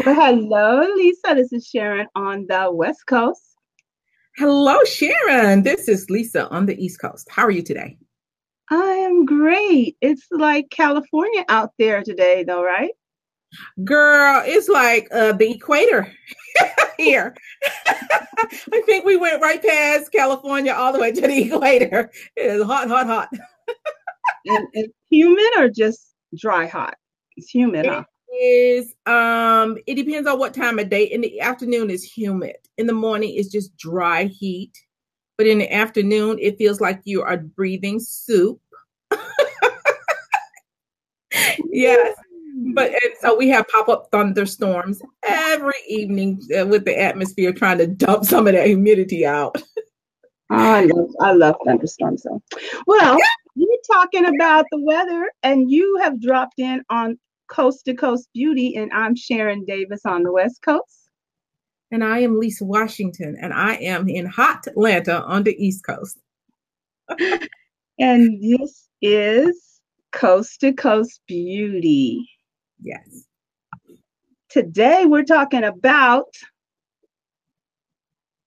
Well, hello, Lisa. This is Sharon on the West Coast. Hello, Sharon. This is Lisa on the East Coast. How are you today? I am great. It's like California out there today, though, right? Girl, it's like the equator here. I think we went right past California all the way to the equator. It is hot, hot, hot. And it's humid or just dry hot? It's humid, huh? It it depends on what time of day. In the afternoon, it's humid. In the morning, it's just dry heat. But in the afternoon, it feels like you are breathing soup. Yes. So we have pop-up thunderstorms every evening with the atmosphere trying to dump some of that humidity out. I love thunderstorms. So, well, we're talking about the weather, and you have dropped in on Coast to Coast Beauty, and I'm Sharon Davis on the West Coast. And I am Lisa Washington, and I am in hot Atlanta on the East Coast. And this is Coast to Coast Beauty. Yes. Today we're talking about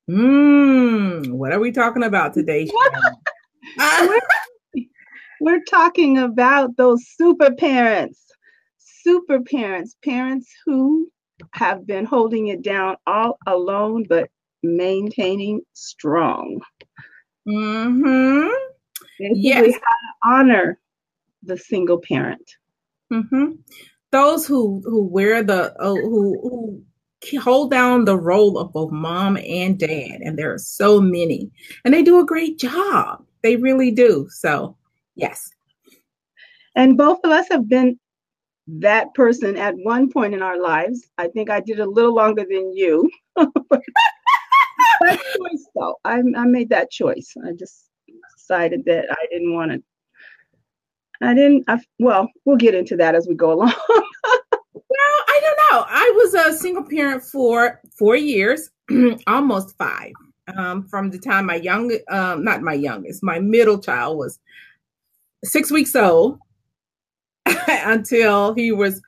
what are we talking about today, Sharon? We're talking about those super parents, parents who have been holding it down all alone, but maintaining strong. Mm-hmm. Basically, how to honor the single parent. Mm-hmm. Those who wear who hold down the role of both mom and dad, and there are so many, and they do a great job. They really do. So, yes. And both of us have been that person at one point in our lives. I think I did a little longer than you. That choice, though, I made that choice. I just decided that I didn't want to. Well, we'll get into that as we go along. Well, I don't know. I was a single parent for 4 years, almost 5. From the time my middle child was 6 weeks old until he was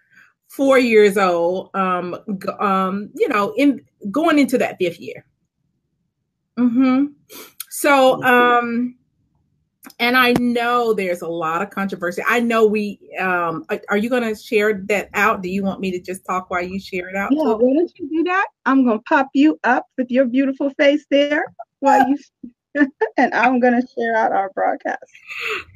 4 years old. In going into that 5th year. Mm-hmm. So, and I know there's a lot of controversy. I know are you going to share that out? Do you want me to just talk while you share it out? Yeah, why don't you do that? I'm going to pop you up with your beautiful face there while you, and I'm going to share out our broadcast.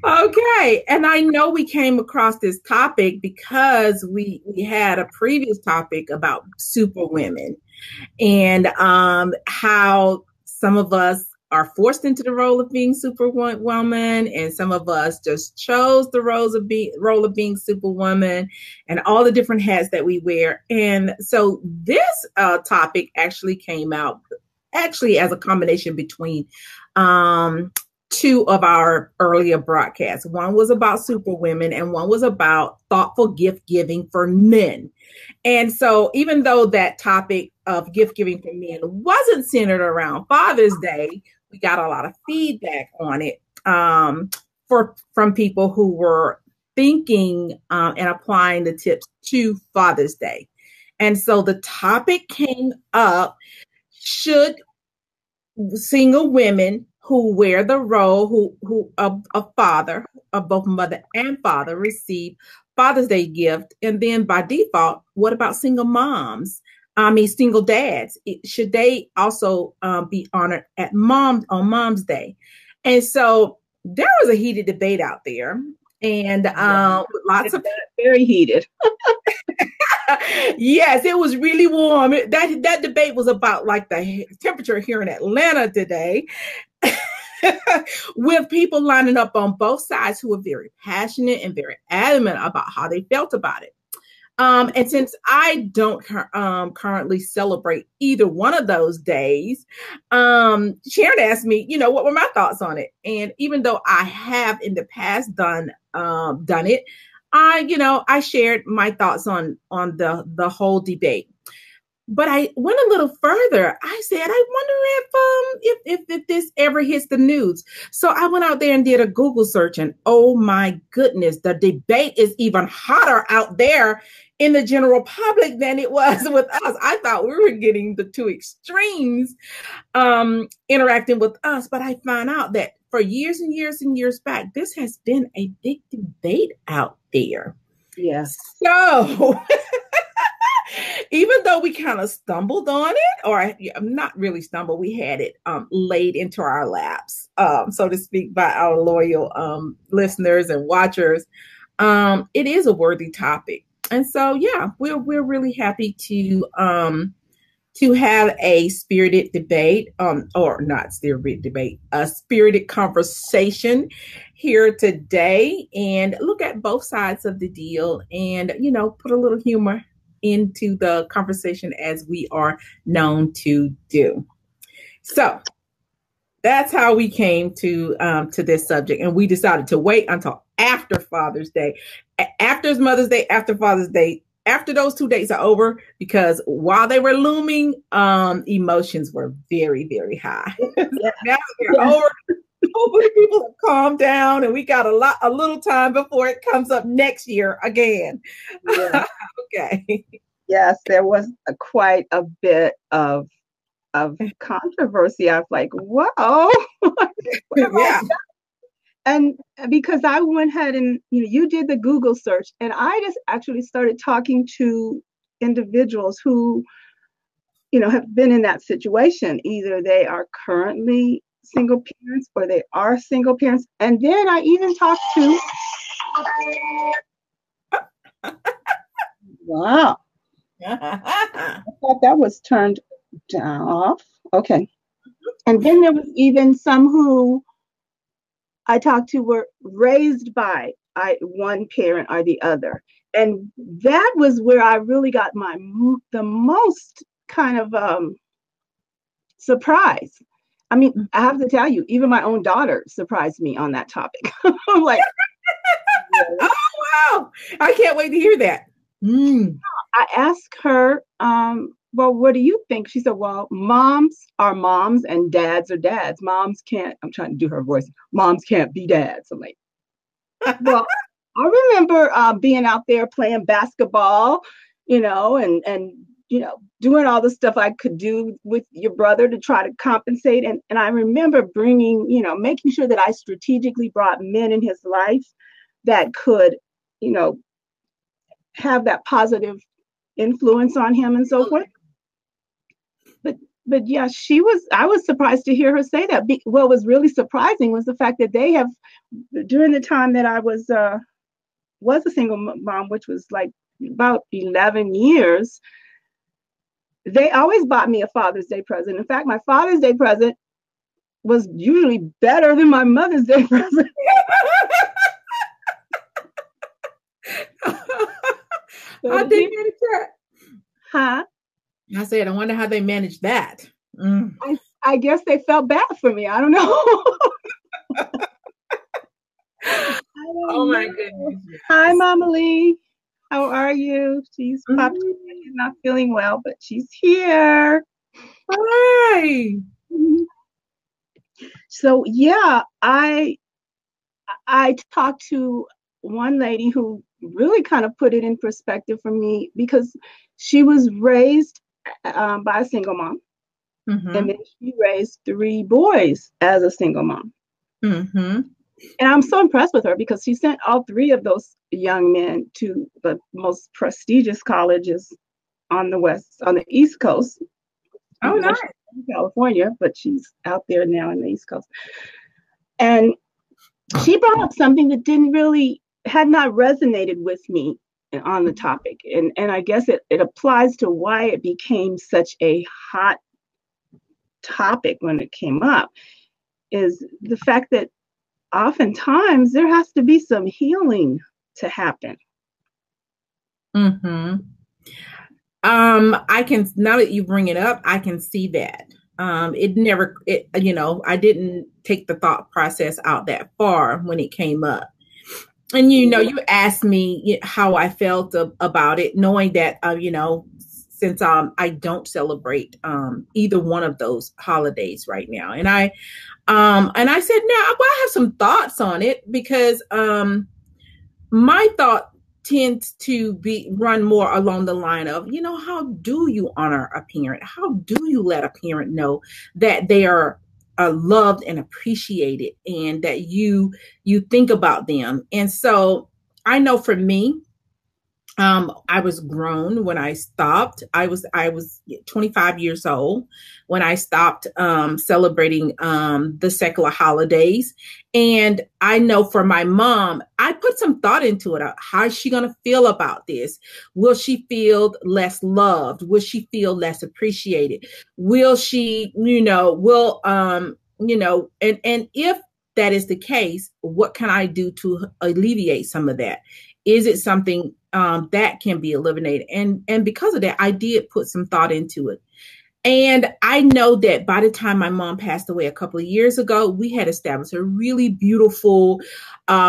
Okay. And I know we came across this topic because we had a previous topic about super women and how some of us are forced into the role of being superwoman, and some of us just chose the role of being superwoman, and all the different hats that we wear. And so this topic actually came out as a combination between 2 of our earlier broadcasts. One was about superwomen, and one was about thoughtful gift giving for men. And so even though that topic of gift giving for men wasn't centered around Father's Day, we got a lot of feedback on it from people who were thinking and applying the tips to Father's Day. And so the topic came up: should single women who wear the role of father, of both mother and father, receive Father's Day gift? And then by default, what about single moms? Single dads, should they also be honored on Mom's Day? And so there was a heated debate out there, and lots of very heated. Yes, it was really warm. That debate was about like the temperature here in Atlanta today, with people lining up on both sides who were very passionate and very adamant about how they felt about it. And since I don't currently celebrate either one of those days, Sharon asked me, what were my thoughts on it? And even though I have in the past done it, I shared my thoughts on the whole debate. but I went a little further. I said, I wonder if this ever hits the news. So I went out there and did a Google search, and oh my goodness, the debate is even hotter out there in the general public than it was with us. I thought we were getting the two extremes interacting with us, but I found out that for years and years and years back, this has been a big debate out there. Yes. So even though we kind of stumbled on it, or not really stumbled, we had it laid into our laps, so to speak, by our loyal listeners and watchers. It is a worthy topic. And so, yeah, we're really happy to have a spirited debate, or not spirited debate, a spirited conversation here today, and look at both sides of the deal, and put a little humor into the conversation, as we are known to do. So that's how we came to this subject, and we decided to wait until after Father's Day, after Mother's Day, after Father's Day, after those 2 days are over, because while they were looming, emotions were very, very high. Now they're over. Hopefully people have calmed down, and we got a little time before it comes up next year again. Yeah. Okay. Yes, there was quite a bit of controversy. I was like, whoa. Yeah. And because I went ahead and, you did the Google search, and I just actually started talking to individuals who, have been in that situation. Either they are currently single parents or they are single parents. And then I even talked to, wow. I thought that was turned off. Okay. And then there was even some who I talked to were raised by one parent or the other. And that was where I really got the most kind of surprise. I mean, I have to tell you, even my own daughter surprised me on that topic. I'm like, oh, wow. I can't wait to hear that. I asked her, well, what do you think? She said, well, moms are moms and dads are dads. Moms can't, I'm trying to do her voice, moms can't be dads. I'm like, well, I remember being out there playing basketball, and doing all the stuff I could do with your brother to try to compensate. And I remember making sure that I strategically brought men in his life that could, have that positive influence on him and so forth. But yeah, I was surprised to hear her say that. What was really surprising was the fact that they have, during the time that I was a single mom, which was like about 11 years, they always bought me a Father's Day present. In fact, my Father's Day present was usually better than my Mother's Day present. How they manage that? Huh? I said, I wonder how they managed that. I guess they felt bad for me. I don't know. Oh my goodness. Hi, Mama Lee. How are you? She's popped. She's not feeling well, but she's here. Hi. So yeah, I talked to one lady who really kind of put it in perspective for me, because she was raised by a single mom, and then she raised 3 boys as a single mom. And I'm so impressed with her, because she sent all 3 of those young men to the most prestigious colleges on the East Coast. Oh, nice. In California, but she's out there now in the East Coast. And she brought up something that had not resonated with me on the topic. And I guess it applies to why it became such a hot topic when it came up, is the fact that oftentimes there has to be some healing to happen. I can, now that you bring it up, I can see that. I didn't take the thought process out that far when it came up. And, you asked me how I felt about it, knowing that, since I don't celebrate either one of those holidays right now. And I said, no, I have some thoughts on it, because my thought tends to run more along the line of, how do you honor a parent? How do you let a parent know that they are loved and appreciated, and that you think about them? And so I know for me, I was grown when I stopped. I was 25 years old when I stopped celebrating the secular holidays. And I know for my mom, I put some thought into it. How is she going to feel about this? Will she feel less loved? Will she feel less appreciated? Will she, and if that is the case, what can I do to alleviate some of that? Is it something that can be eliminated? And because of that, I did put some thought into it. And I know that by the time my mom passed away a couple of years ago, we had established a really beautiful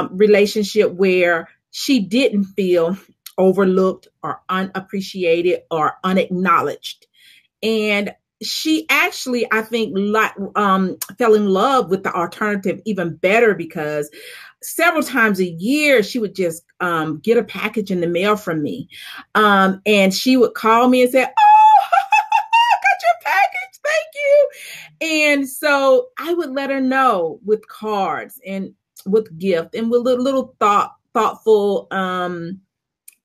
relationship where she didn't feel overlooked or unappreciated or unacknowledged. And she actually, I think, fell in love with the alternative even better, because several times a year she would just get a package in the mail from me. And she would call me and say, "Oh, I got your package. Thank you." And so I would let her know with cards and with gift and with little thoughtful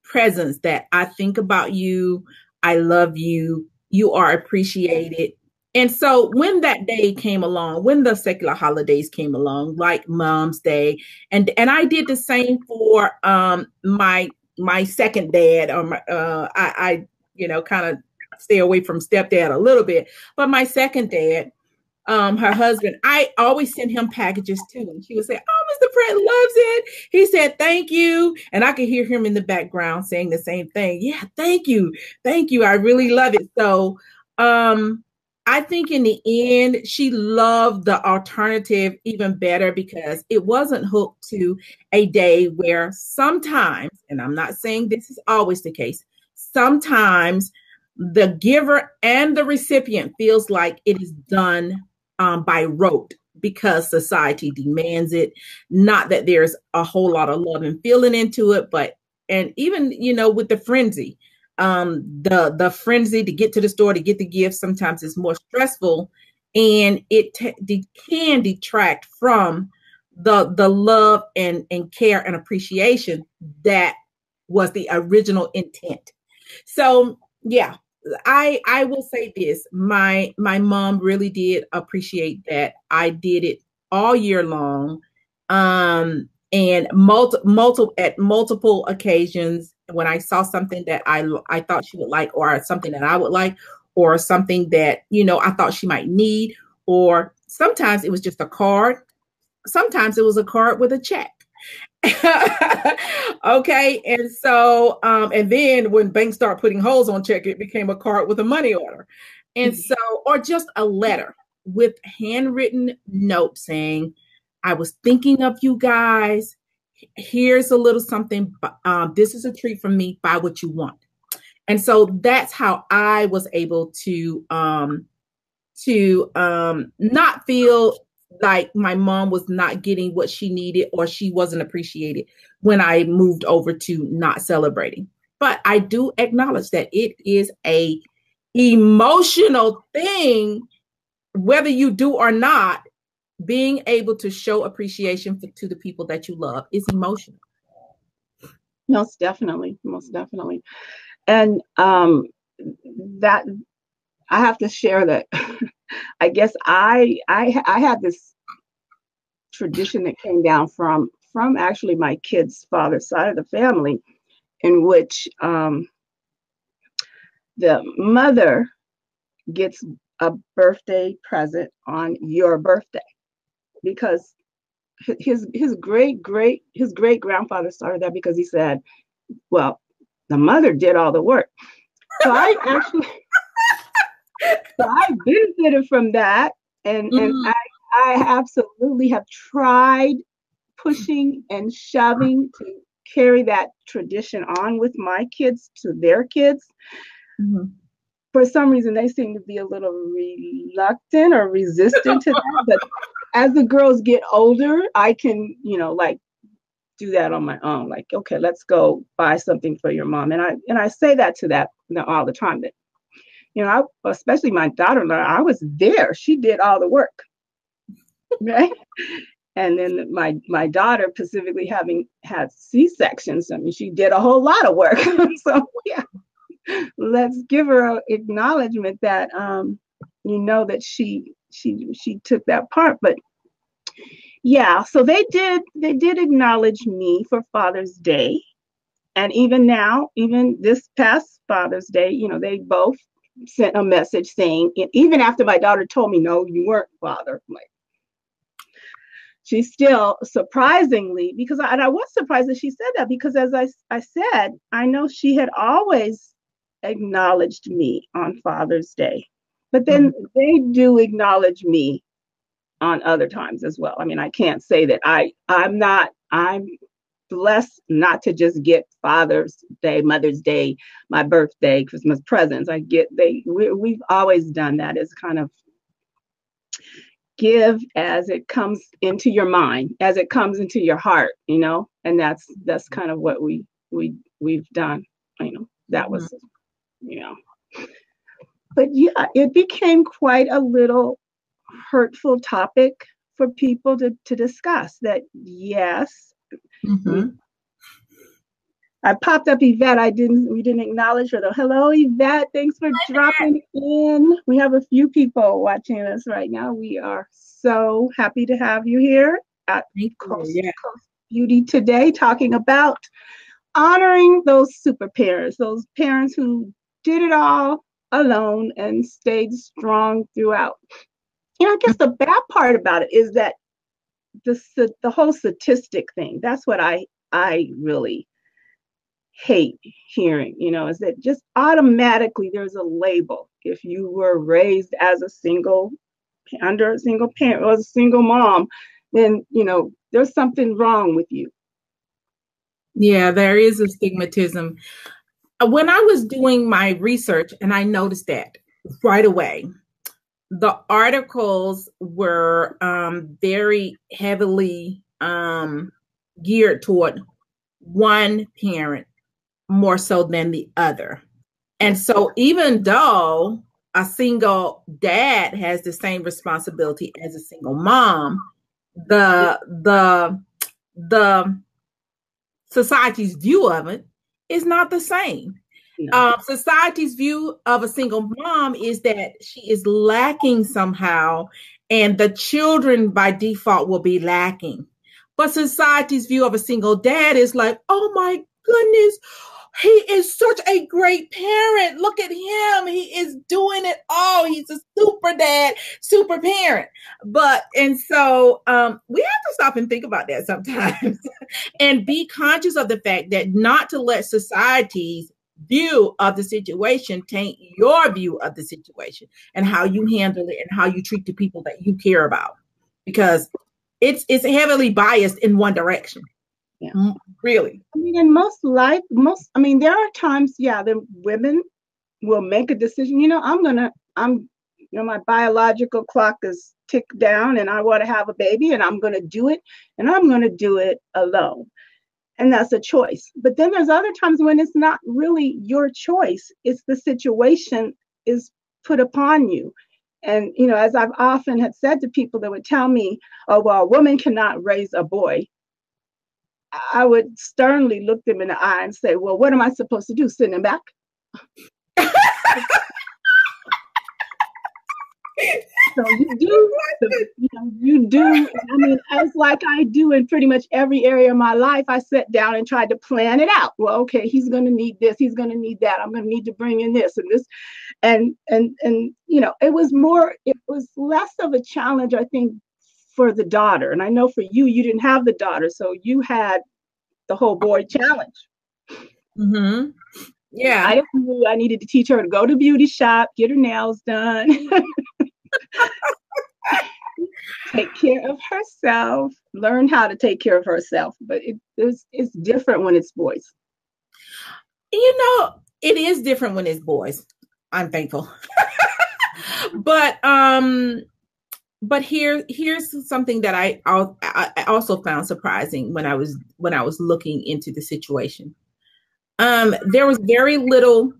presence that I think about you. I love you. You are appreciated. And so when that day came along, when the secular holidays came along, like Mom's Day, and I did the same for my second dad, or I kind of stay away from stepdad a little bit, but my second dad, her husband, I always send him packages too. And she would say, "Oh, Mr. Pratt loves it." He said, "Thank you." And I could hear him in the background saying the same thing. "Yeah, thank you. Thank you. I really love it." So I think in the end, she loved the alternative even better, because it wasn't hooked to a day where sometimes, and I'm not saying this is always the case, sometimes the giver and the recipient feels like it is done by rote, because society demands it. Not that there's a whole lot of love and feeling into it, and even, with the frenzy, the frenzy to get to the store to get the gift sometimes is more stressful, and it can detract from the love and care and appreciation that was the original intent. So yeah, I will say this: my mom really did appreciate that I did it all year long, and at multiple occasions, when I saw something that I thought she would like, or something that I would like, or something that I thought she might need, or sometimes it was just a card, sometimes it was a card with a check. Okay. And so, and then when banks start putting holes on check, it became a card with a money order. And so, or just a letter with handwritten note saying, "I was thinking of you guys. Here's a little something. This is a treat from me. Buy what you want." And so that's how I was able to not feel like my mom was not getting what she needed, or she wasn't appreciated when I moved over to not celebrating. But I do acknowledge that it is a emotional thing, whether you do or not. Being able to show appreciation to the people that you love is emotional. Most definitely. Most definitely. And that I have to share that I guess I had this tradition that came down from actually my kid's father's side of the family, in which the mother gets a birthday present on your birthday, because his great grandfather started that, because he said, well, the mother did all the work. So I benefited from that, and I absolutely have tried pushing and shoving to carry that tradition on with my kids to their kids. Mm-hmm. for some reason, they seem to be a little reluctant or resistant to that. But as the girls get older, I can, like do that on my own. Like, okay, let's go buy something for your mom. And I say that to that all the time. That, especially my daughter-in-law, I was there. She did all the work, right? And then my daughter, specifically having had C-sections, I mean, she did a whole lot of work. So yeah, let's give her an acknowledgement that that she took that part. But yeah, so they did acknowledge me for Father's Day. And even now, even this past Father's Day, they both sent a message saying, even after my daughter told me, no, you weren't father, I'm like, she still surprisingly, because I was surprised that she said that, because as I said, I know she had always acknowledged me on Father's Day, but then they do acknowledge me on other times as well. I mean, I can't say that I'm blessed not to just get Father's Day, Mother's Day, my birthday, Christmas presents. We've always done that as kind of give as it comes into your mind, as it comes into your heart, and that's kind of what we've done, that was, but yeah, it became quite a little hurtful topic for people to discuss that. Yes. I popped up Yvette. We didn't acknowledge her though. Hello, Yvette. Thanks for dropping in. We have a few people watching us right now. We are so happy to have you here at Coast Beauty today, talking about honoring those super parents, those parents who did it all alone and stayed strong throughout. I guess the bad part about it is that the whole statistic thing, that's what I really hate hearing, is that just automatically there's a label. If you were raised as under a single parent or a single mom, then, there's something wrong with you. Yeah, there is a stigmatism. When I was doing my research, and I noticed that right away, the articles were very heavily geared toward one parent more so than the other. And so even though a single dad has the same responsibility as a single mom, the society's view of it is not the same. Society's view of a single mom is that she is lacking somehow, and the children by default will be lacking. But society's view of a single dad is like, oh my goodness, he is such a great parent. Look at him. He is doing it all. He's a super dad, super parent. And so we have to stop and think about that sometimes and be conscious of the fact that not to let society's view of the situation taint your view of the situation and how you handle it and how you treat the people that you care about, because it's heavily biased in one direction. Yeah, really. I mean, in there are times, the women will make a decision. My biological clock is ticked down and I want to have a baby and I'm going to do it, and I'm going to do it alone. And that's a choice. But then there's other times when it's not really your choice. It's the situation is put upon you. And, as I've often had said to people that would tell me, oh, well, a woman cannot raise a boy, I would sternly look them in the eye and say, well, what am I supposed to do? Send him back? So you do. I mean, as like I do in pretty much every area of my life, I sat down and tried to plan it out. Well, okay, he's going to need this. He's going to need that. I'm going to need to bring in this and this. And it was less of a challenge, I think, for the daughter. And I know for you didn't have the daughter, so you had the whole boy challenge. Mm-hmm. Yeah. I didn't know I needed to teach her to go to beauty shop, get her nails done, take care of herself, learn how to take care of herself. But it's different when it's boys. It is different when it's boys. I'm thankful. But here's something that I also found surprising when I was looking into the situation. There was very little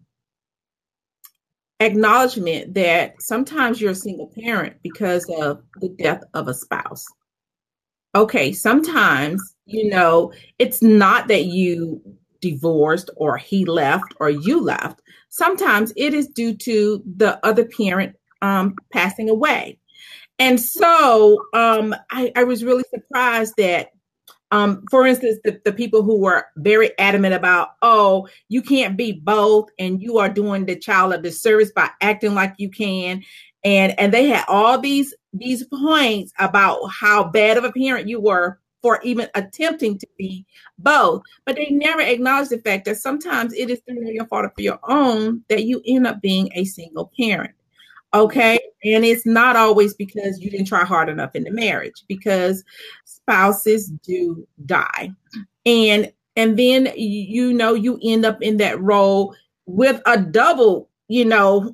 acknowledgement that sometimes you're a single parent because of the death of a spouse. Okay, sometimes, it's not that you divorced or he left or you left. Sometimes it is due to the other parent passing away. And so I was really surprised that, for instance, the people who were very adamant about, oh, you can't be both and you are doing the child a disservice by acting like you can. And they had all these points about how bad of a parent you were for even attempting to be both. But they never acknowledged the fact that sometimes it is through your fault or for your own that you end up being a single parent. Okay. And it's not always because you didn't try hard enough in the marriage, because spouses do die. And then, you end up in that role with a double,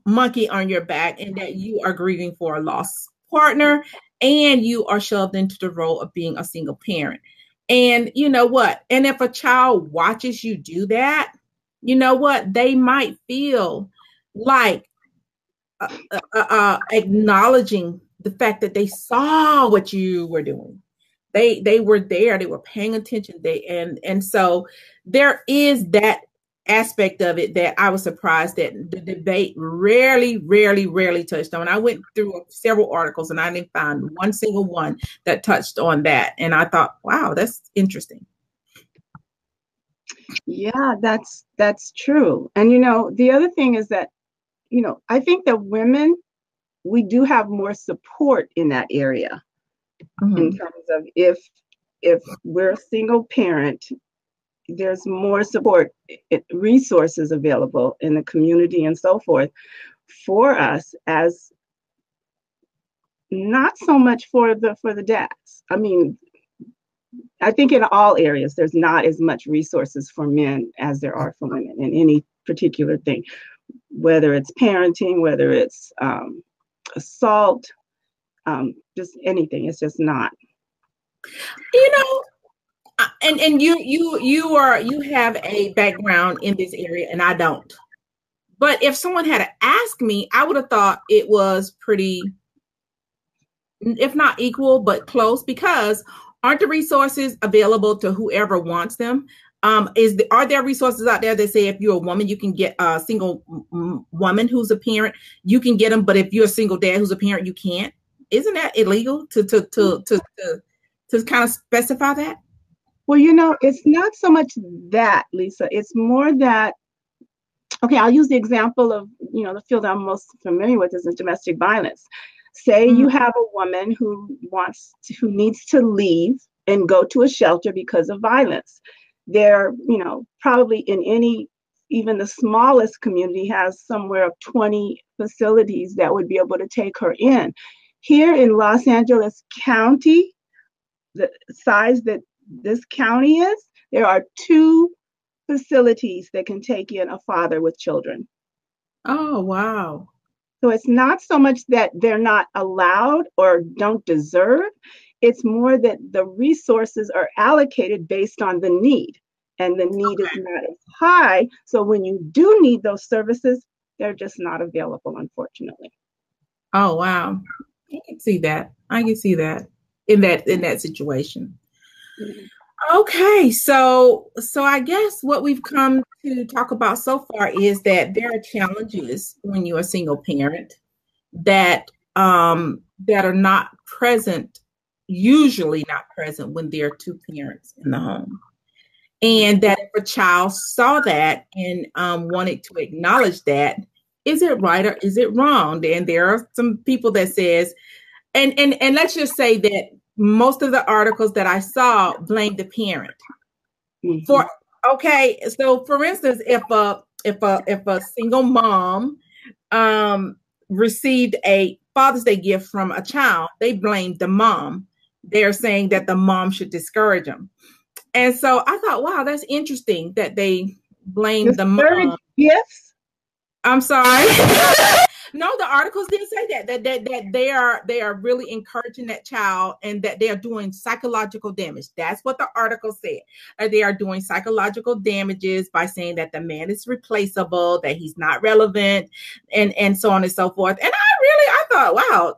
monkey on your back, and that you are grieving for a lost partner and you are shoved into the role of being a single parent. And you know what? And if a child watches you do that, you know what? They might feel like acknowledging the fact that they saw what you were doing. They were there. They were paying attention. And so there is that aspect of it that I was surprised that the debate rarely touched on. I went through several articles and I didn't find one single one that touched on that. And I thought, wow, that's interesting. Yeah, that's true. And the other thing is that I think that women, we do have more support in that area. Mm-hmm. In terms of if we're a single parent, there's more support, resources available in the community and so forth for us, as not so much for the dads. I mean, I think in all areas, there's not as much resources for men as there are for women in any particular thing. Whether it's parenting, whether it's assault, just anything, it's just not. And you have a background in this area, and I don't. But if someone had asked me, I would have thought it was pretty, if not equal, but close, because aren't the resources available to whoever wants them? Are there resources out there that say if you're a woman, you can get a single woman who's a parent, you can get them, but if you're a single dad who's a parent, you can't? Isn't that illegal to kind of specify that? Well, it's not so much that, Lisa. It's more that, okay, I'll use the example of, the field I'm most familiar with is domestic violence. Say you have a woman who needs to leave and go to a shelter because of violence. There, probably in even the smallest community has somewhere of 20 facilities that would be able to take her in. Here in Los Angeles County, the size that this county is, there are 2 facilities that can take in a father with children. Oh, wow. So it's not so much that they're not allowed or don't deserve. It's more that the resources are allocated based on the need, and the need is not as high. So when you do need those services, they're just not available, unfortunately. Oh, wow. I can see that. In that situation. Mm-hmm. Okay, so I guess what we've come to talk about so far is that there are challenges when you're a single parent that are not present, usually not present when there are 2 parents in the home. And that if a child saw that and wanted to acknowledge that, is it right or is it wrong? And there are some people that says, and let's just say that most of the articles that I saw blame the parent. Mm-hmm. So for instance, if a single mom received a Father's Day gift from a child, they blame the mom. They're saying that the mom should discourage them. And so I thought, wow, that's interesting that they blame the mom. Gifts? I'm sorry. No, the articles didn't say that they are really encouraging that child and that they are doing psychological damage. That's what the article said. They are doing psychological damages by saying that the man is replaceable, that he's not relevant, and so on and so forth. And I thought, wow,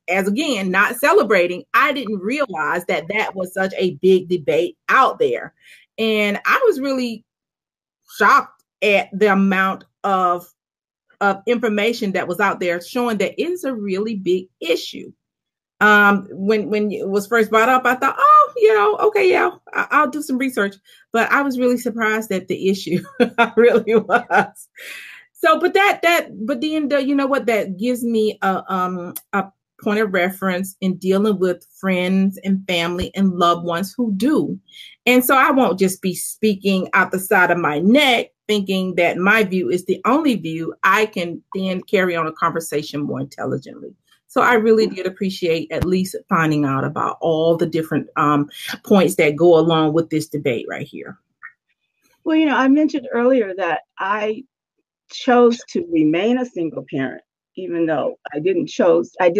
as again, not celebrating, I didn't realize that was such a big debate out there. And I was really shocked at the amount of information that was out there showing that it is a really big issue. When it was first brought up, I thought, oh, okay, yeah, I'll do some research. But I was really surprised at the issue. I really was. So, but then you know what, that gives me a point of reference in dealing with friends and family and loved ones who do. And so I won't just be speaking out the side of my neck, thinking that my view is the only view. I can then carry on a conversation more intelligently. So I really did appreciate at least finding out about all the different points that go along with this debate right here. Well, I mentioned earlier that I chose to remain a single parent, even though I did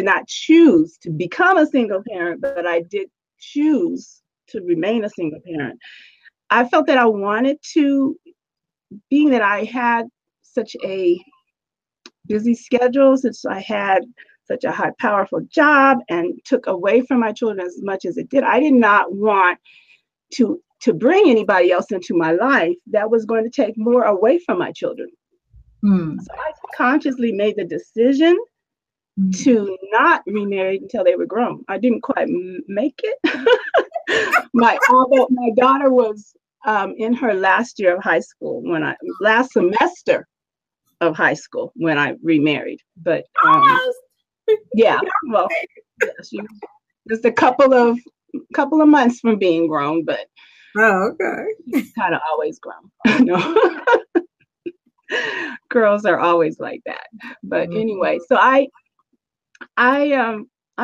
not choose to become a single parent, but I did choose to remain a single parent. I felt that I wanted to, being that I had such a busy schedule, since I had such a high, powerful job and took away from my children as much as it did, I did not want to bring anybody else into my life that was going to take more away from my children. So I consciously made the decision to not remarry until they were grown. I didn't quite make it. Although my daughter was in her last year of high school last semester of high school when I remarried. But yeah, well, she was just a couple of months from being grown, but okay, she's kind of always grown. No. Girls are always like that. But anyway, so I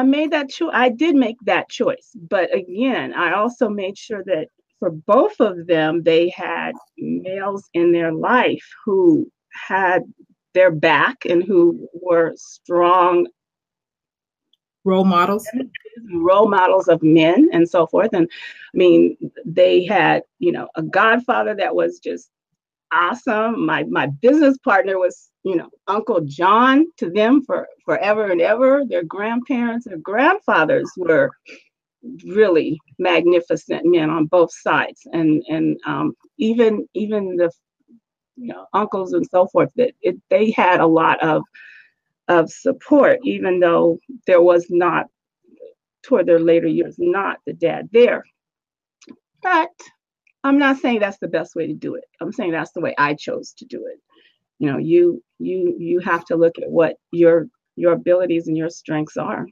made that choice. I did make that choice. But again, I also made sure that for both of them, they had males in their life who had their back and who were strong role models of men and so forth. And I mean, they had, a godfather that was just awesome. My business partner was, Uncle John to them for forever and ever. Their grandparents and grandfathers were really magnificent men on both sides, and even the uncles and so forth, that they had a lot of support, even though there was not, toward their later years, not the dad there. But I'm not saying that's the best way to do it. I'm saying that's the way I chose to do it. You have to look at what your abilities and your strengths are.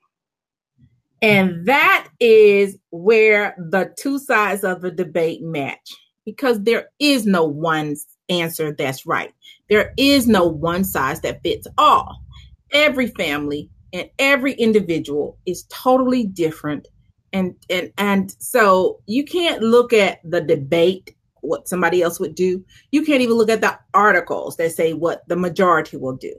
And that is where the two sides of the debate match, because there is no one answer that's right. There is no one size that fits all. Every family and every individual is totally different. And so you can't look at the debate, what somebody else would do. You can't even look at the articles that say what the majority will do.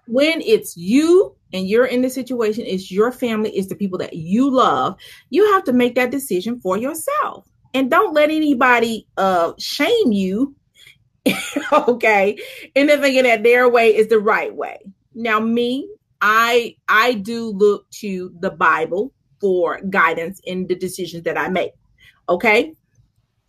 When it's you and you're in the situation, it's your family, it's the people that you love, you have to make that decision for yourself. And don't let anybody shame you, okay, into thinking that their way is the right way. Now, me, I do look to the Bible for guidance in the decisions that I make. Okay.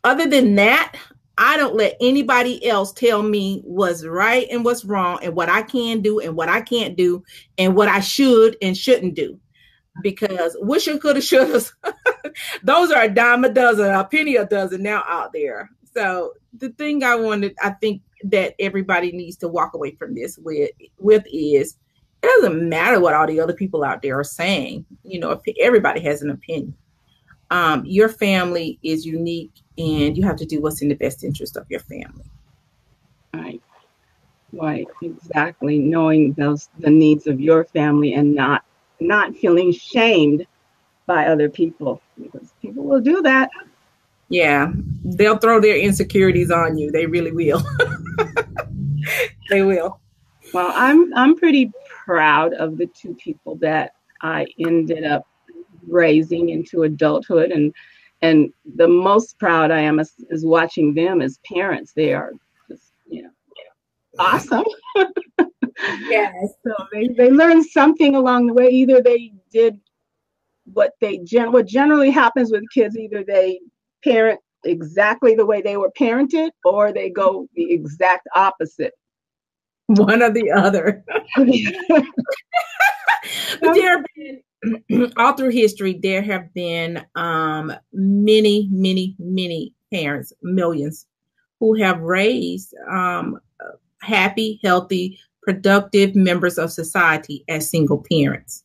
Other than that, I don't let anybody else tell me what's right and what's wrong and what I can do and what I can't do and what I should and shouldn't do. Because woulda, coulda, shoulda, those are a dime a dozen, a penny a dozen now out there. So the thing I think that everybody needs to walk away from this with is, it doesn't matter what all the other people out there are saying. If everybody has an opinion. Your family is unique, and you have to do what's in the best interest of your family. Right, exactly. Knowing the needs of your family and not feeling shamed by other people, because people will do that. Yeah, they'll throw their insecurities on you. They really will. They will. Well, I'm pretty proud of the two people that I ended up raising into adulthood, and the most proud I am is watching them as parents. They are just, awesome. Yes. So they learned something along the way. Either they did what generally happens with kids. Either they parent exactly the way they were parented, or they go the exact opposite. One or the other. But there have been, all through history, there have been many, many, many parents, millions, who have raised happy, healthy, productive members of society as single parents.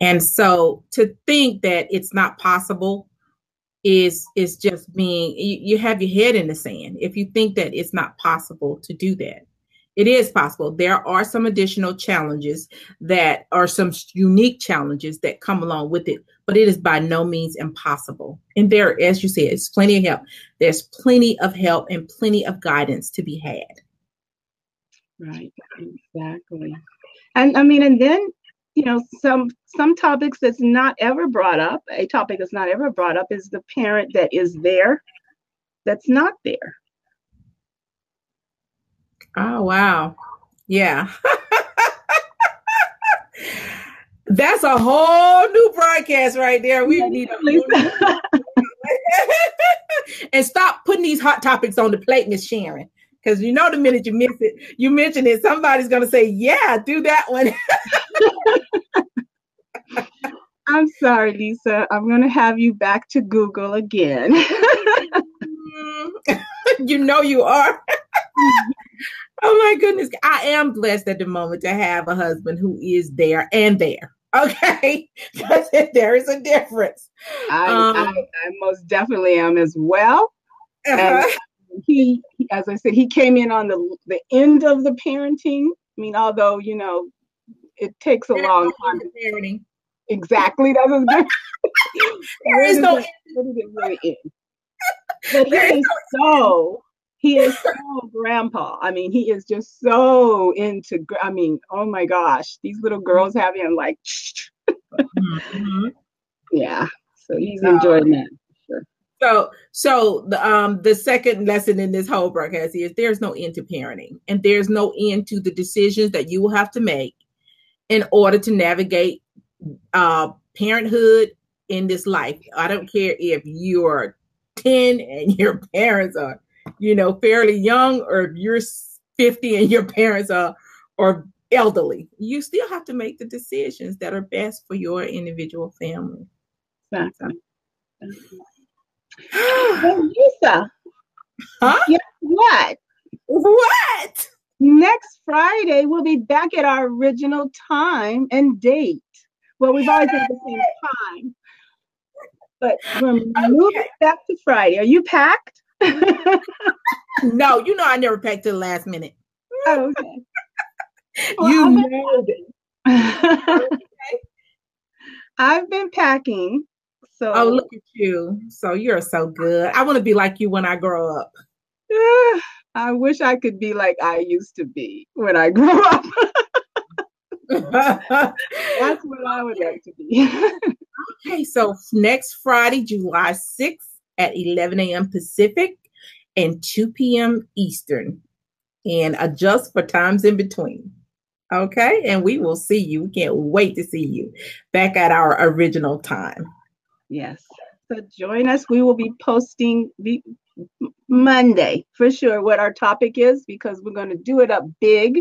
And so to think that it's not possible is just being, you have your head in the sand if you think that it's not possible to do that. It is possible. There are some additional challenges that are some unique challenges that come along with it, but it is by no means impossible. And there, as you said, it's plenty of help. There's plenty of help and plenty of guidance to be had. Right, exactly. And I mean, and then, some topics that's not ever brought up, a topic that's not ever brought up is the parent that is there, that's not there. Oh, wow. Yeah. That's a whole new broadcast right there. We need a and stop putting these hot topics on the plate, Miss Sharon. Because the minute you mention it, somebody's going to say, yeah, do that one. I'm sorry, Lisa. I'm going to have you back to Google again. You are. Oh, my goodness. I am blessed at the moment to have a husband who is there and there. Okay. Because there is a difference. I most definitely am as well. And he, as I said, he came in on the end of the parenting. I mean, although, it takes a long time. Parenting. Exactly. That was good. There is no end. But he is so grandpa. I mean, he is just so into, oh my gosh, these little girls have him like, mm-hmm. Yeah. So he's enjoying that. Sure. So the second lesson in this whole broadcast is there's no end to parenting, and there's no end to the decisions that you will have to make in order to navigate parenthood in this life. I don't care if you're 10 and your parents are, fairly young, or if you're 50 and your parents are elderly. You still have to make the decisions that are best for your individual family. Exactly. Well, Lisa, guess what? What? Next Friday, we'll be back at our original time and date. Well, we've always been at the same time, but we're moving back to Friday. Are you packed? No, I never packed to the last minute. Oh, okay. Well, I've been packing. So, oh, look at you. So you're so good. I want to be like you when I grow up. I wish I could be like I used to be when I grew up. That's what I would like to be. Okay, so next Friday, July 6th at 11 a.m. Pacific and 2 p.m. Eastern. And adjust for times in between. Okay, and we will see you. We can't wait to see you back at our original time. Yes. So join us. We will be posting Monday for sure what our topic is, because we're going to do it up big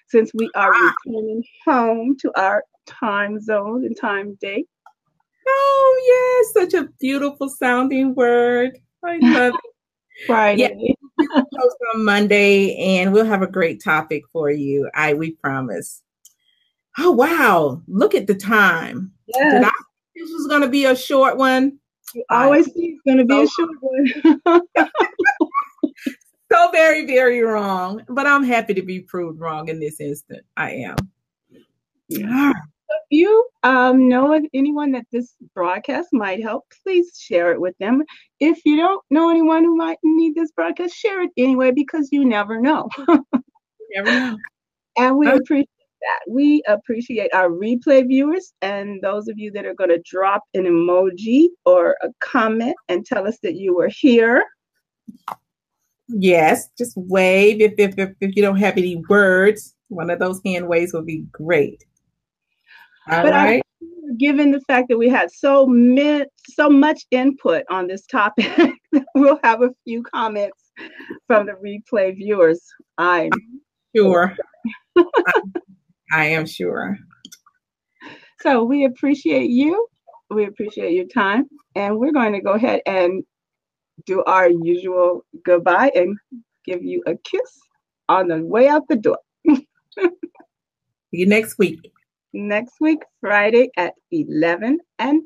since we are returning home to our time zone and time date. Oh, yes. Such a beautiful sounding word. I love it. Friday. Yeah, we'll post on Monday and we'll have a great topic for you. We promise. Oh, wow. Look at the time. Yes. Did I think this was going to be a short one? You always think it's going to be a short one. So very, very wrong. But I'm happy to be proved wrong in this instant. I am. Yeah. If you know of anyone that this broadcast might help, please share it with them. If you don't know anyone who might need this broadcast, share it anyway, because you never know. never know. And we appreciate that. We appreciate our replay viewers and those of you that are going to drop an emoji or a comment and tell us that you were here. Yes, just wave if you don't have any words. One of those hand waves will be great. All right. Given the fact that we had so much input on this topic, we'll have a few comments from the replay viewers. I'm sure. I am sure. So we appreciate you. We appreciate your time. And we're going to go ahead and do our usual goodbye and give you a kiss on the way out the door. See you next week. Next week, Friday at 11 and